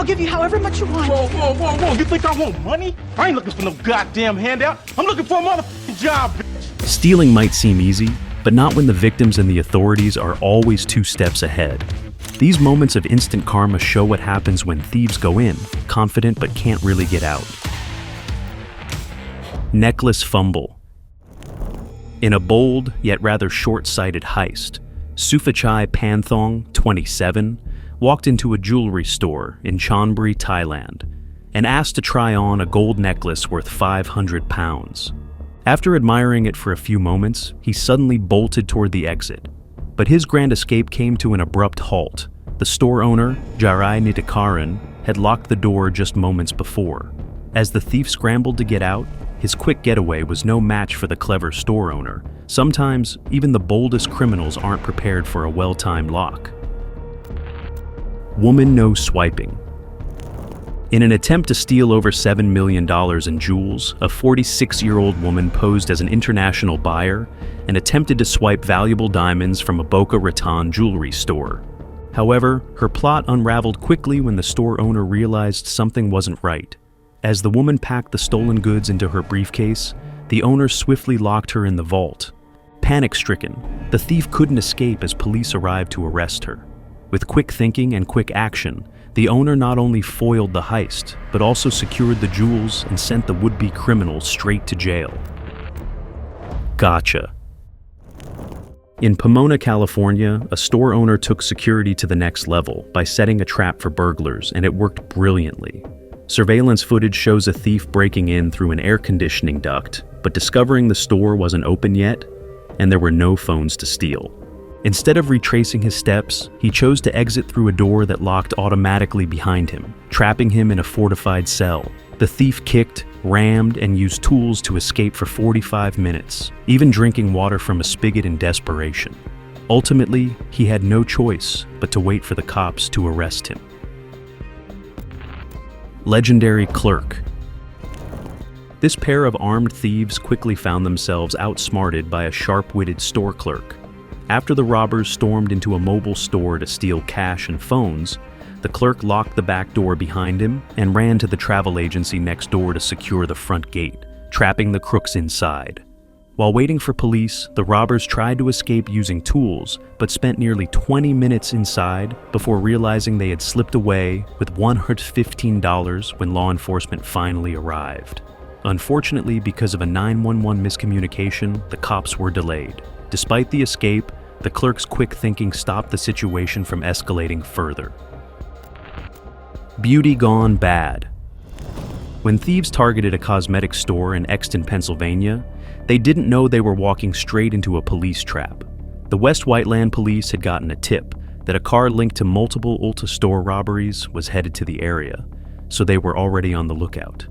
I'll give you however much you want. Whoa. You think I want money? I ain't looking for no goddamn handout. I'm looking for a motherfucking job, bitch. Stealing might seem easy, but not when the victims and the authorities are always 2 steps ahead. These moments of instant karma show what happens when thieves go in, confident but can't really get out. Necklace fumble. In a bold, yet rather short-sighted heist, Sufachai Panthong, 27, walked into a jewelry store in Chonburi, Thailand, and asked to try on a gold necklace worth £500. After admiring it for a few moments, he suddenly bolted toward the exit. But his grand escape came to an abrupt halt. The store owner, Jarai Nitikaran, had locked the door just moments before. As the thief scrambled to get out, his quick getaway was no match for the clever store owner. Sometimes, even the boldest criminals aren't prepared for a well-timed lock. Woman no swiping. In an attempt to steal over $7 million in jewels, a 46-year-old woman posed as an international buyer and attempted to swipe valuable diamonds from a Boca Raton jewelry store. However, her plot unraveled quickly when the store owner realized something wasn't right. As the woman packed the stolen goods into her briefcase, the owner swiftly locked her in the vault. Panic-stricken, the thief couldn't escape as police arrived to arrest her. With quick thinking and quick action, the owner not only foiled the heist, but also secured the jewels and sent the would-be criminal straight to jail. Gotcha. In Pomona, California, a store owner took security to the next level by setting a trap for burglars, and it worked brilliantly. Surveillance footage shows a thief breaking in through an air conditioning duct, but discovering the store wasn't open yet, and there were no phones to steal. Instead of retracing his steps, he chose to exit through a door that locked automatically behind him, trapping him in a fortified cell. The thief kicked, rammed, and used tools to escape for 45 minutes, even drinking water from a spigot in desperation. Ultimately, he had no choice but to wait for the cops to arrest him. Legendary Clerk. This pair of armed thieves quickly found themselves outsmarted by a sharp-witted store clerk. After the robbers stormed into a mobile store to steal cash and phones, the clerk locked the back door behind him and ran to the travel agency next door to secure the front gate, trapping the crooks inside. While waiting for police, the robbers tried to escape using tools, but spent nearly 20 minutes inside before realizing they had slipped away with $115 when law enforcement finally arrived. Unfortunately, because of a 911 miscommunication, the cops were delayed. Despite the escape, the clerk's quick thinking stopped the situation from escalating further. Beauty gone bad. When thieves targeted a cosmetic store in Exton, Pennsylvania, they didn't know they were walking straight into a police trap. The West Whiteland police had gotten a tip that a car linked to multiple Ulta store robberies was headed to the area, so they were already on the lookout.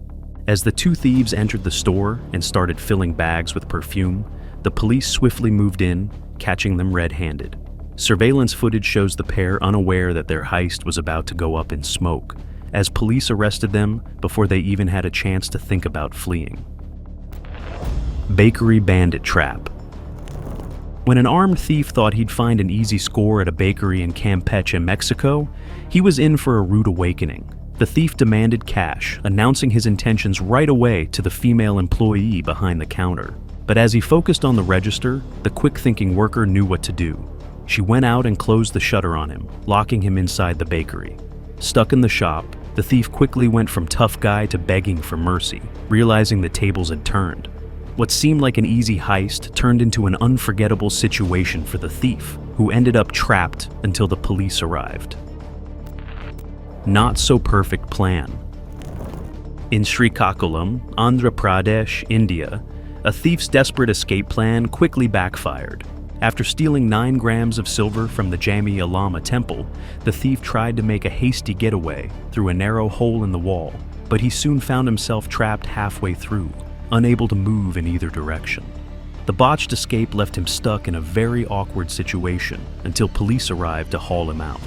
As the 2 thieves entered the store and started filling bags with perfume, the police swiftly moved in, catching them red-handed. Surveillance footage shows the pair unaware that their heist was about to go up in smoke, as police arrested them before they even had a chance to think about fleeing. Bakery bandit trap. When an armed thief thought he'd find an easy score at a bakery in Campeche, Mexico, he was in for a rude awakening. The thief demanded cash, announcing his intentions right away to the female employee behind the counter. But as he focused on the register, the quick-thinking worker knew what to do. She went out and closed the shutter on him, locking him inside the bakery. Stuck in the shop, the thief quickly went from tough guy to begging for mercy, realizing the tables had turned. What seemed like an easy heist turned into an unforgettable situation for the thief, who ended up trapped until the police arrived. Not so perfect plan. In Srikakulam, Andhra Pradesh, India, a thief's desperate escape plan quickly backfired. After stealing 9 grams of silver from the Jami Alama temple, the thief tried to make a hasty getaway through a narrow hole in the wall, but he soon found himself trapped halfway through, unable to move in either direction. The botched escape left him stuck in a very awkward situation until police arrived to haul him out.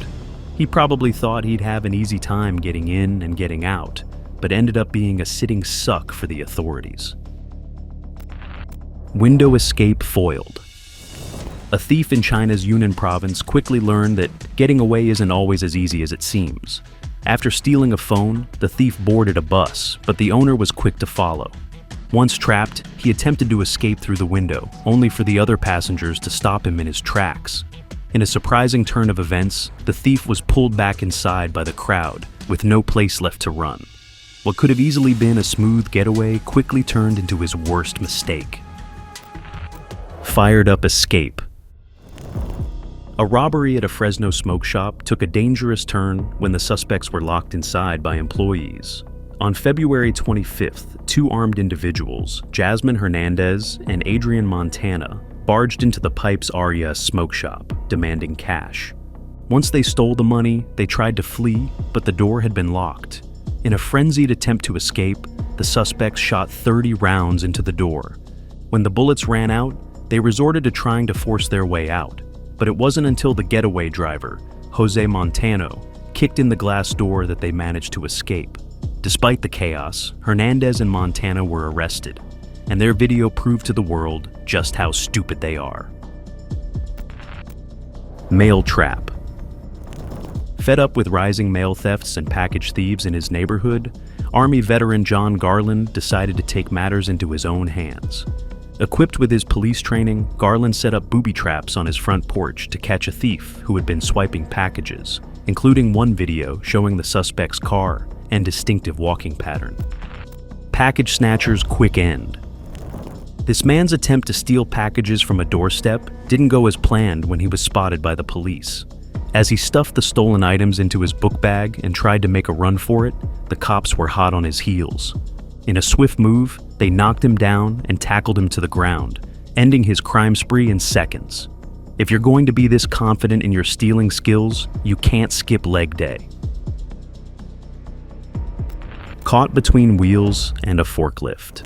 He probably thought he'd have an easy time getting in and getting out, but ended up being a sitting suck for the authorities. Window escape foiled. A thief in China's Yunnan province quickly learned that getting away isn't always as easy as it seems. After stealing a phone, the thief boarded a bus, but the owner was quick to follow. Once trapped, he attempted to escape through the window, only for the other passengers to stop him in his tracks. In a surprising turn of events, the thief was pulled back inside by the crowd, with no place left to run. What could have easily been a smooth getaway quickly turned into his worst mistake. Fired up escape. A robbery at a Fresno smoke shop took a dangerous turn when the suspects were locked inside by employees. On February 25th, two armed individuals, Jasmine Hernandez and Adrian Montana, barged into the Pipes Aria smoke shop, demanding cash. Once they stole the money, they tried to flee, but the door had been locked. In a frenzied attempt to escape, the suspects shot 30 rounds into the door. When the bullets ran out, they resorted to trying to force their way out. But it wasn't until the getaway driver, Jose Montano, kicked in the glass door that they managed to escape. Despite the chaos, Hernandez and Montana were arrested, and their video proved to the world just how stupid they are. Mail trap. Fed up with rising mail thefts and package thieves in his neighborhood, Army veteran John Garland decided to take matters into his own hands. Equipped with his police training, Garland set up booby traps on his front porch to catch a thief who had been swiping packages, including one video showing the suspect's car and distinctive walking pattern. Package snatcher's quick end. This man's attempt to steal packages from a doorstep didn't go as planned when he was spotted by the police. As he stuffed the stolen items into his book bag and tried to make a run for it, the cops were hot on his heels. In a swift move, they knocked him down and tackled him to the ground, ending his crime spree in seconds. If you're going to be this confident in your stealing skills, you can't skip leg day. Caught between wheels and a forklift.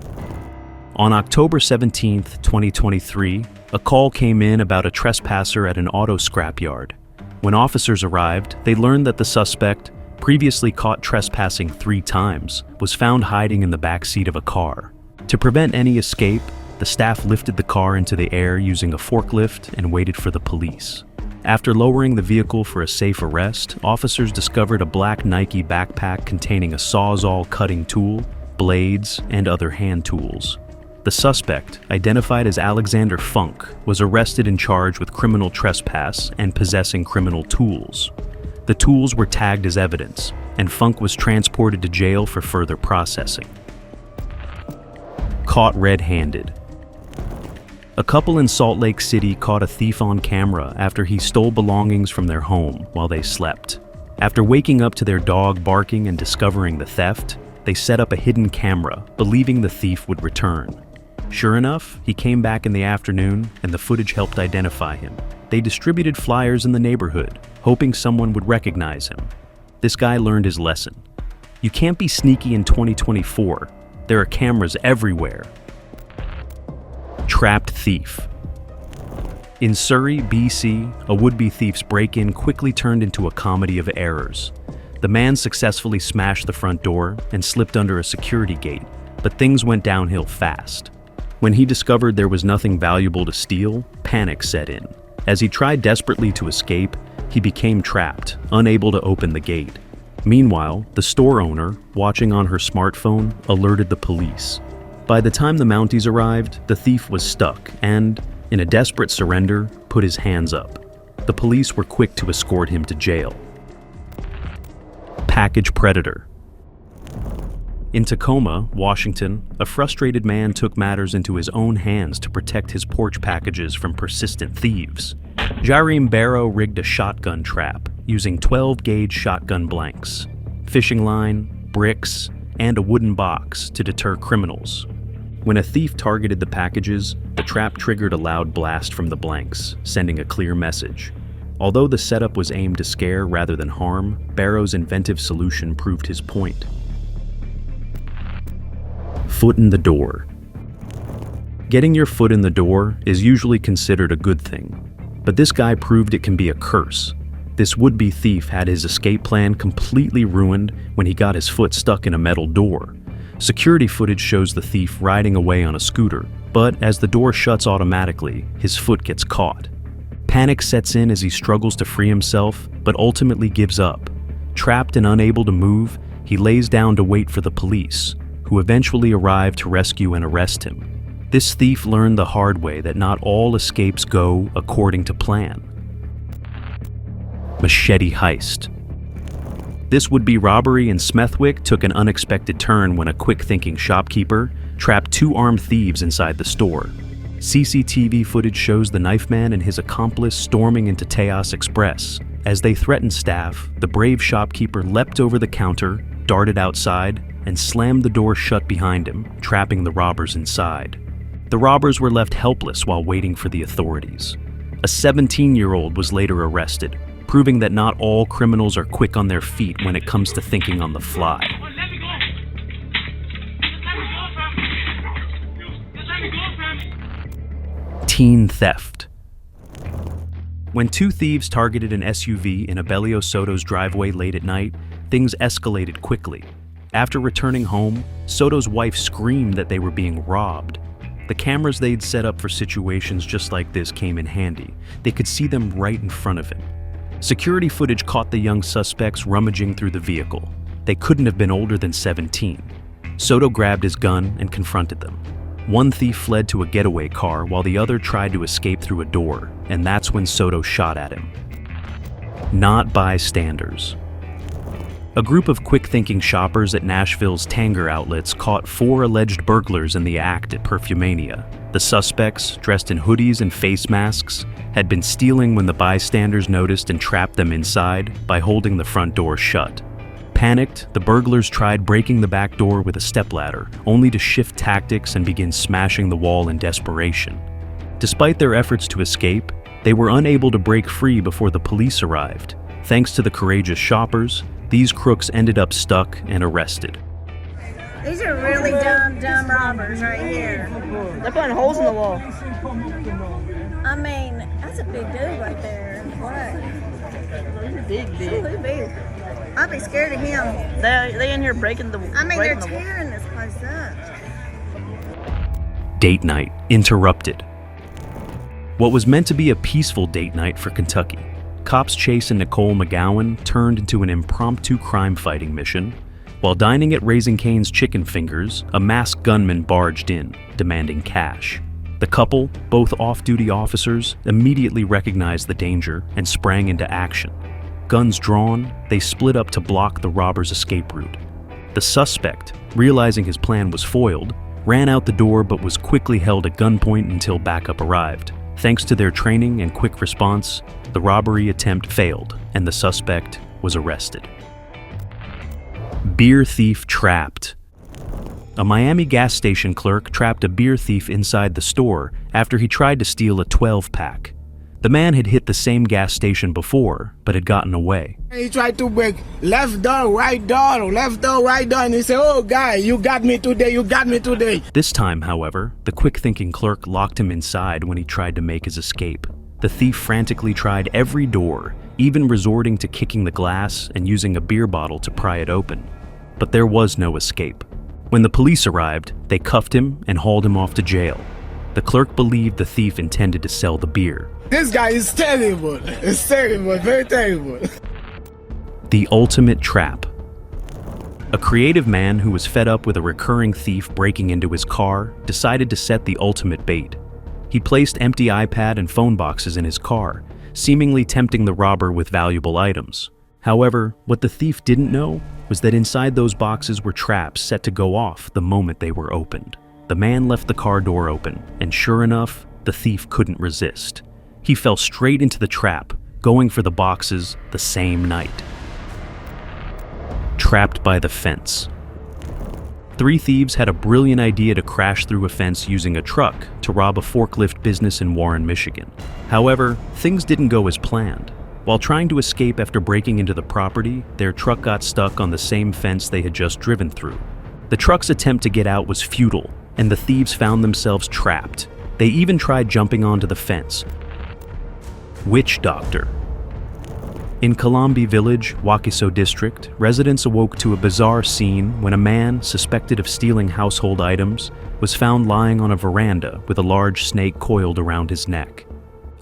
On October 17, 2023, a call came in about a trespasser at an auto scrapyard. When officers arrived, they learned that the suspect, previously caught trespassing 3 times, was found hiding in the back seat of a car. To prevent any escape, the staff lifted the car into the air using a forklift and waited for the police. After lowering the vehicle for a safe arrest, officers discovered a black Nike backpack containing a Sawzall cutting tool, blades, and other hand tools. The suspect, identified as Alexander Funk, was arrested and charged with criminal trespass and possessing criminal tools. The tools were tagged as evidence, and Funk was transported to jail for further processing. Caught red-handed. A couple in Salt Lake City caught a thief on camera after he stole belongings from their home while they slept. After waking up to their dog barking and discovering the theft, they set up a hidden camera, believing the thief would return. Sure enough, he came back in the afternoon, and the footage helped identify him. They distributed flyers in the neighborhood, hoping someone would recognize him. This guy learned his lesson. You can't be sneaky in 2024. There are cameras everywhere. Trapped thief. In Surrey, BC, a would-be thief's break-in quickly turned into a comedy of errors. The man successfully smashed the front door and slipped under a security gate, but things went downhill fast. When he discovered there was nothing valuable to steal, panic set in. As he tried desperately to escape, he became trapped, unable to open the gate. Meanwhile, the store owner, watching on her smartphone, alerted the police. By the time the Mounties arrived, the thief was stuck and, in a desperate surrender, put his hands up. The police were quick to escort him to jail. Package predator. In Tacoma, Washington, a frustrated man took matters into his own hands to protect his porch packages from persistent thieves. Jareem Barrow rigged a shotgun trap using 12-gauge shotgun blanks, fishing line, bricks, and a wooden box to deter criminals. When a thief targeted the packages, the trap triggered a loud blast from the blanks, sending a clear message. Although the setup was aimed to scare rather than harm, Barrow's inventive solution proved his point. Foot in the door. Getting your foot in the door is usually considered a good thing, but this guy proved it can be a curse. This would-be thief had his escape plan completely ruined when he got his foot stuck in a metal door. Security footage shows the thief riding away on a scooter, but as the door shuts automatically, his foot gets caught. Panic sets in as he struggles to free himself, but ultimately gives up. Trapped and unable to move, he lays down to wait for the police, who eventually arrive to rescue and arrest him. This thief learned the hard way that not all escapes go according to plan. Machete Heist. This would-be robbery in Smethwick took an unexpected turn when a quick-thinking shopkeeper trapped two armed thieves inside the store. CCTV footage shows the knife man and his accomplice storming into Teos Express. As they threatened staff, the brave shopkeeper leapt over the counter, darted outside, and slammed the door shut behind him, trapping the robbers inside. The robbers were left helpless while waiting for the authorities. A 17-year-old was later arrested, proving that not all criminals are quick on their feet when it comes to thinking on the fly. Teen theft. When two thieves targeted an SUV in Abellio Soto's driveway late at night, things escalated quickly. After returning home, Soto's wife screamed that they were being robbed. The cameras they'd set up for situations just like this came in handy. They could see them right in front of him. Security footage caught the young suspects rummaging through the vehicle. They couldn't have been older than 17. Soto grabbed his gun and confronted them. One thief fled to a getaway car while the other tried to escape through a door, and that's when Soto shot at him. Not bystanders. A group of quick-thinking shoppers at Nashville's Tanger outlets caught 4 alleged burglars in the act at Perfumania. The suspects, dressed in hoodies and face masks, had been stealing when the bystanders noticed and trapped them inside by holding the front door shut. Panicked, the burglars tried breaking the back door with a stepladder, only to shift tactics and begin smashing the wall in desperation. Despite their efforts to escape, they were unable to break free before the police arrived. Thanks to the courageous shoppers, these crooks ended up stuck and arrested. These are really dumb robbers right here. They're putting holes in the wall. I mean, that's a big dude right there. What? Big. I'd be scared of him. They in here breaking the. I mean, they're tearing this place up. Date night interrupted. What was meant to be a peaceful date night for Kentucky, cops Chase and Nicole McGowan turned into an impromptu crime-fighting mission. While dining at Raising Cane's Chicken Fingers, a masked gunman barged in, demanding cash. The couple, both off-duty officers, immediately recognized the danger and sprang into action. Guns drawn, they split up to block the robbers' escape route. The suspect, realizing his plan was foiled, ran out the door but was quickly held at gunpoint until backup arrived. Thanks to their training and quick response, the robbery attempt failed and the suspect was arrested. Beer thief trapped. A Miami gas station clerk trapped a beer thief inside the store after he tried to steal a 12-pack. The man had hit the same gas station before, but had gotten away. He tried to break left door, right door, and he said, "Oh, guy, you got me today. This time, however, the quick-thinking clerk locked him inside when he tried to make his escape. The thief frantically tried every door, even resorting to kicking the glass and using a beer bottle to pry it open. But there was no escape. When the police arrived, they cuffed him and hauled him off to jail. The clerk believed the thief intended to sell the beer. This guy is terrible. It's terrible, very terrible." The ultimate trap. A creative man who was fed up with a recurring thief breaking into his car decided to set the ultimate bait. He placed empty iPad and phone boxes in his car, seemingly tempting the robber with valuable items. However, what the thief didn't know was that inside those boxes were traps set to go off the moment they were opened. The man left the car door open, and sure enough, the thief couldn't resist. He fell straight into the trap, going for the boxes the same night. Trapped by the fence. 3 thieves had a brilliant idea to crash through a fence using a truck to rob a forklift business in Warren, Michigan. However, things didn't go as planned. While trying to escape after breaking into the property, their truck got stuck on the same fence they had just driven through. The truck's attempt to get out was futile, and the thieves found themselves trapped. They even tried jumping onto the fence. Witch Doctor. In Kalambi Village, Wakiso District, residents awoke to a bizarre scene when a man, suspected of stealing household items, was found lying on a veranda with a large snake coiled around his neck.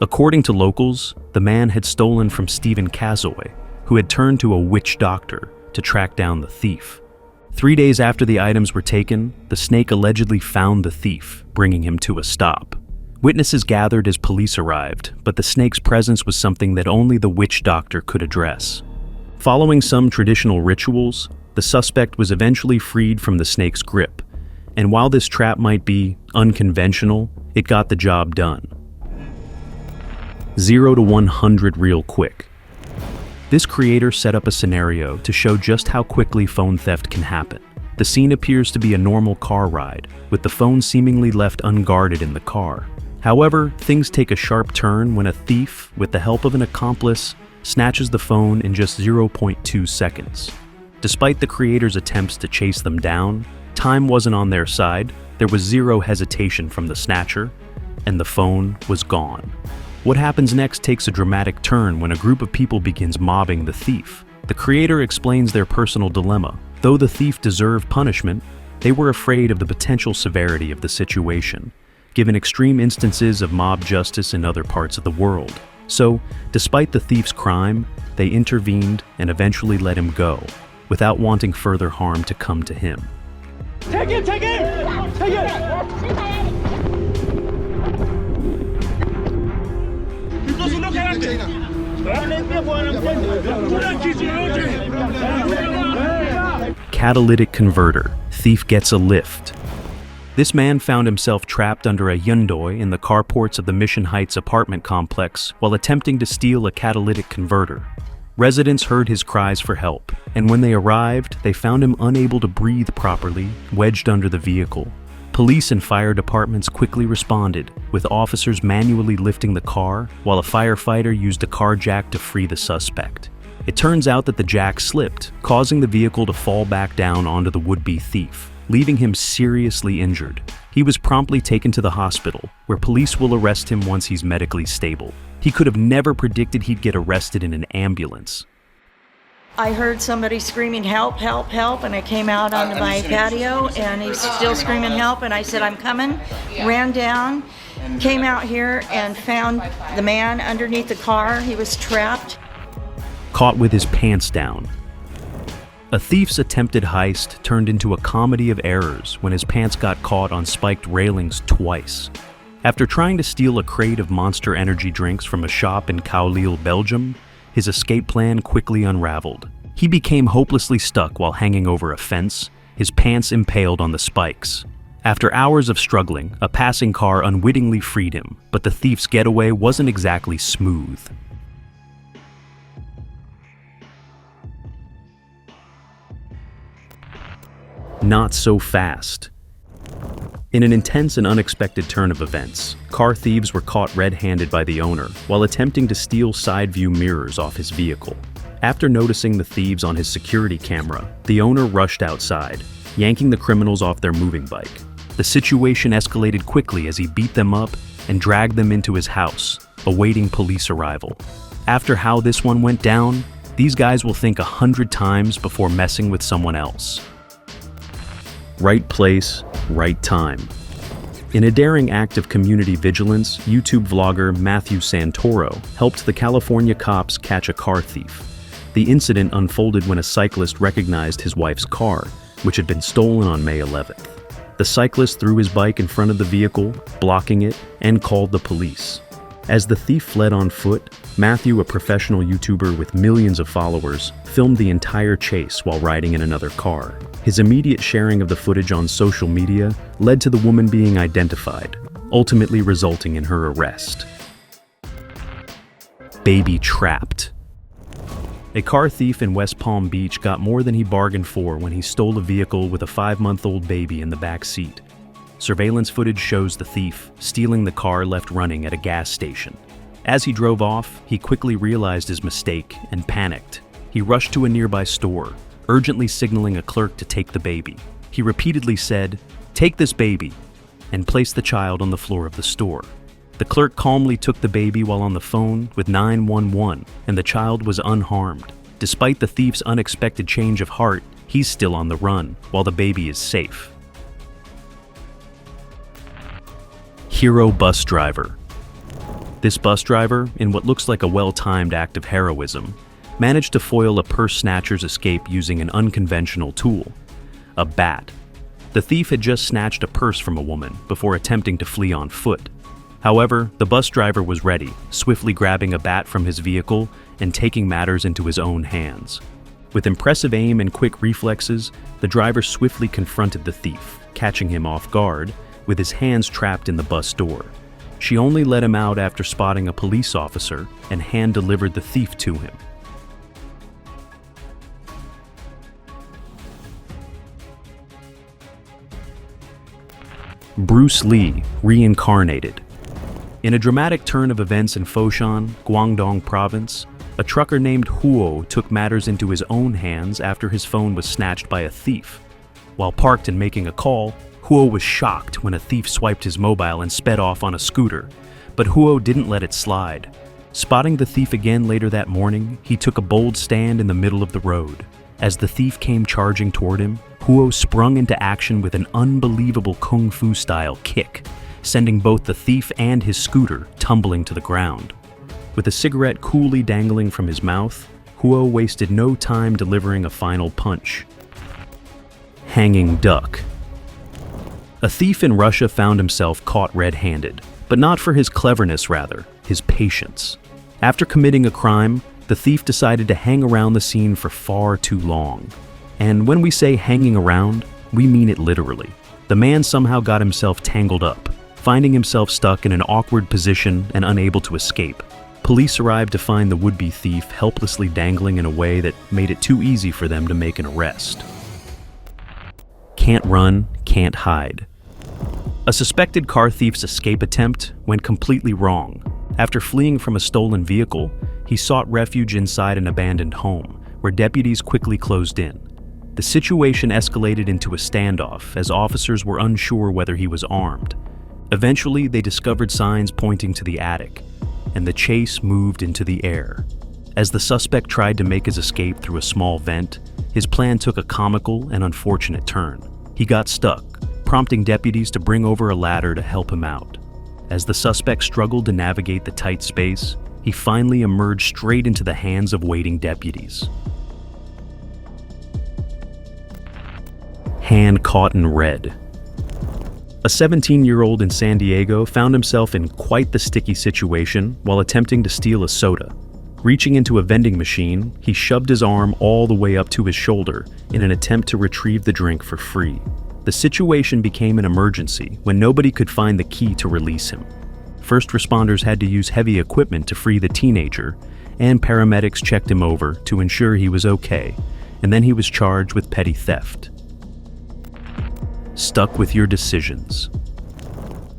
According to locals, the man had stolen from Stephen Kazoy, who had turned to a witch doctor to track down the thief. 3 days after the items were taken, the snake allegedly found the thief, bringing him to a stop. Witnesses gathered as police arrived, but the snake's presence was something that only the witch doctor could address. Following some traditional rituals, the suspect was eventually freed from the snake's grip, and while this trap might be unconventional, it got the job done. 0 to 100 real quick. This creator set up a scenario to show just how quickly phone theft can happen. The scene appears to be a normal car ride, with the phone seemingly left unguarded in the car. However, things take a sharp turn when a thief, with the help of an accomplice, snatches the phone in just 0.2 seconds. Despite the creator's attempts to chase them down, time wasn't on their side, there was zero hesitation from the snatcher, and the phone was gone. What happens next takes a dramatic turn when a group of people begins mobbing the thief. The creator explains their personal dilemma. Though the thief deserved punishment, they were afraid of the potential severity of the situation, given extreme instances of mob justice in other parts of the world. So, despite the thief's crime, they intervened and eventually let him go, without wanting further harm to come to him. Take it! Take it! Take it! Catalytic Converter. Thief gets a lift. This man found himself trapped under a Hyundai in the carports of the Mission Heights apartment complex while attempting to steal a catalytic converter. Residents heard his cries for help, and when they arrived, they found him unable to breathe properly, wedged under the vehicle. Police and fire departments quickly responded, with officers manually lifting the car, while a firefighter used a car jack to free the suspect. It turns out that the jack slipped, causing the vehicle to fall back down onto the would-be thief, leaving him seriously injured. He was promptly taken to the hospital, where police will arrest him once he's medically stable. He could have never predicted he'd get arrested in an ambulance. I heard somebody screaming, "Help, help, help," and I came out onto my patio, and he's still screaming help, and I said, "I'm coming," ran down, came out here, and found the man underneath the car. He was trapped. Caught with his pants down. A thief's attempted heist turned into a comedy of errors when his pants got caught on spiked railings twice. After trying to steal a crate of Monster Energy drinks from a shop in Kowloon, Belgium, his escape plan quickly unraveled. He became hopelessly stuck while hanging over a fence, his pants impaled on the spikes. After hours of struggling, a passing car unwittingly freed him, but the thief's getaway wasn't exactly smooth. Not so fast. In an intense and unexpected turn of events, car thieves were caught red-handed by the owner while attempting to steal side view mirrors off his vehicle. After noticing the thieves on his security camera, the owner rushed outside, yanking the criminals off their moving bike. The situation escalated quickly as he beat them up and dragged them into his house, awaiting police arrival. After how this one went down, these guys will think 100 times before messing with someone else. Right place, right time. In a daring act of community vigilance, YouTube vlogger Matthew Santoro helped the California cops catch a car thief. The incident unfolded when a cyclist recognized his wife's car, which had been stolen on May 11th. The cyclist threw his bike in front of the vehicle, blocking it, and called the police. As the thief fled on foot, Matthew, a professional YouTuber with millions of followers, filmed the entire chase while riding in another car. His immediate sharing of the footage on social media led to the woman being identified, ultimately resulting in her arrest. Baby trapped. A car thief in West Palm Beach got more than he bargained for when he stole a vehicle with a 5-month-old baby in the back seat. Surveillance footage shows the thief stealing the car left running at a gas station. As he drove off, he quickly realized his mistake and panicked. He rushed to a nearby store, urgently signaling a clerk to take the baby. He repeatedly said, "Take this baby," and placed the child on the floor of the store. The clerk calmly took the baby while on the phone with 911, and the child was unharmed. Despite the thief's unexpected change of heart, he's still on the run, while the baby is safe. Hero bus driver. This bus driver, in what looks like a well-timed act of heroism, managed to foil a purse snatcher's escape using an unconventional tool, a bat. The thief had just snatched a purse from a woman before attempting to flee on foot. However, the bus driver was ready, swiftly grabbing a bat from his vehicle and taking matters into his own hands. With impressive aim and quick reflexes, the driver swiftly confronted the thief, catching him off guard, with his hands trapped in the bus door. She only let him out after spotting a police officer and hand-delivered the thief to him. Bruce Lee, Reincarnated. In a dramatic turn of events in Foshan, Guangdong Province, a trucker named Huo took matters into his own hands after his phone was snatched by a thief. While parked and making a call, Huo was shocked when a thief swiped his mobile and sped off on a scooter, but Huo didn't let it slide. Spotting the thief again later that morning, he took a bold stand in the middle of the road. As the thief came charging toward him, Huo sprung into action with an unbelievable kung fu-style kick, sending both the thief and his scooter tumbling to the ground. With a cigarette coolly dangling from his mouth, Huo wasted no time delivering a final punch. Hanging duck. A thief in Russia found himself caught red-handed, but not for his cleverness, rather, his patience. After committing a crime, the thief decided to hang around the scene for far too long. And when we say hanging around, we mean it literally. The man somehow got himself tangled up, finding himself stuck in an awkward position and unable to escape. Police arrived to find the would-be thief helplessly dangling in a way that made it too easy for them to make an arrest. Can't run, can't hide. A suspected car thief's escape attempt went completely wrong. After fleeing from a stolen vehicle, he sought refuge inside an abandoned home, where deputies quickly closed in. The situation escalated into a standoff as officers were unsure whether he was armed. Eventually, they discovered signs pointing to the attic, and the chase moved into the air. As the suspect tried to make his escape through a small vent, his plan took a comical and unfortunate turn. He got stuck, prompting deputies to bring over a ladder to help him out. As the suspect struggled to navigate the tight space, he finally emerged straight into the hands of waiting deputies. Hand caught in red. A 17-year-old in San Diego found himself in quite the sticky situation while attempting to steal a soda. Reaching into a vending machine, he shoved his arm all the way up to his shoulder in an attempt to retrieve the drink for free. The situation became an emergency when nobody could find the key to release him. First responders had to use heavy equipment to free the teenager, and paramedics checked him over to ensure he was okay, and then he was charged with petty theft. Stuck with your decisions.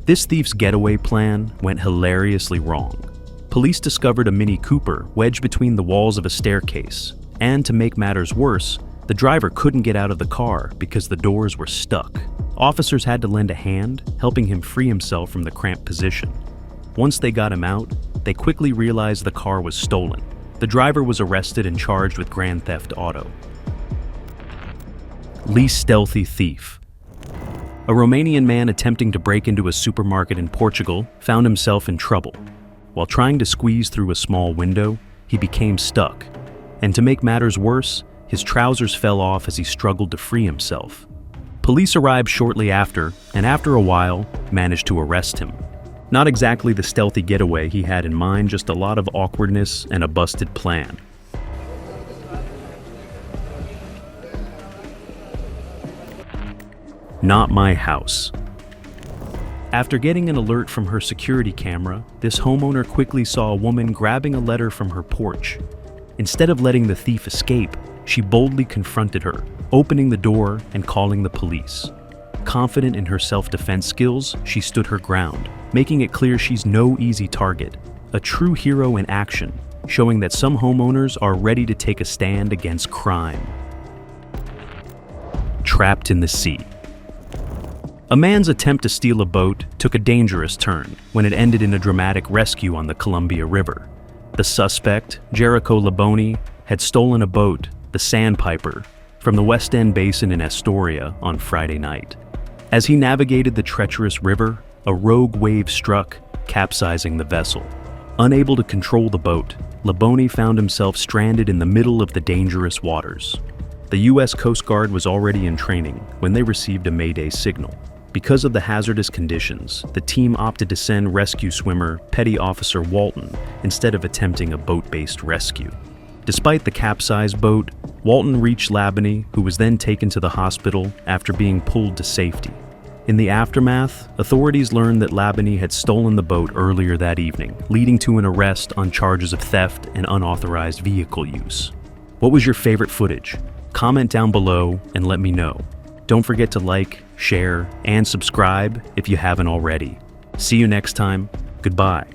This thief's getaway plan went hilariously wrong. Police discovered a Mini Cooper wedged between the walls of a staircase, and to make matters worse, the driver couldn't get out of the car because the doors were stuck. Officers had to lend a hand, helping him free himself from the cramped position. Once they got him out, they quickly realized the car was stolen. The driver was arrested and charged with grand theft auto. Least stealthy thief. A Romanian man attempting to break into a supermarket in Portugal found himself in trouble. While trying to squeeze through a small window, he became stuck. And to make matters worse, his trousers fell off as he struggled to free himself. Police arrived shortly after, and after a while, managed to arrest him. Not exactly the stealthy getaway he had in mind, just a lot of awkwardness and a busted plan. Not my house. After getting an alert from her security camera, this homeowner quickly saw a woman grabbing a letter from her porch. Instead of letting the thief escape, she boldly confronted her, opening the door and calling the police. Confident in her self-defense skills, she stood her ground, making it clear she's no easy target. A true hero in action, showing that some homeowners are ready to take a stand against crime. Trapped in the sea. A man's attempt to steal a boat took a dangerous turn when it ended in a dramatic rescue on the Columbia River. The suspect, Jericho Laboni, had stolen a boat, the Sandpiper, from the West End Basin in Astoria on Friday night. As he navigated the treacherous river, a rogue wave struck, capsizing the vessel. Unable to control the boat, Labonte found himself stranded in the middle of the dangerous waters. The U.S. Coast Guard was already in training when they received a Mayday signal. Because of the hazardous conditions, the team opted to send rescue swimmer Petty Officer Walton instead of attempting a boat-based rescue. Despite the capsized boat, Walton reached Labonte, who was then taken to the hospital after being pulled to safety. In the aftermath, authorities learned that Labonte had stolen the boat earlier that evening, leading to an arrest on charges of theft and unauthorized vehicle use. What was your favorite footage? Comment down below and let me know. Don't forget to like, share, and subscribe if you haven't already. See you next time. Goodbye.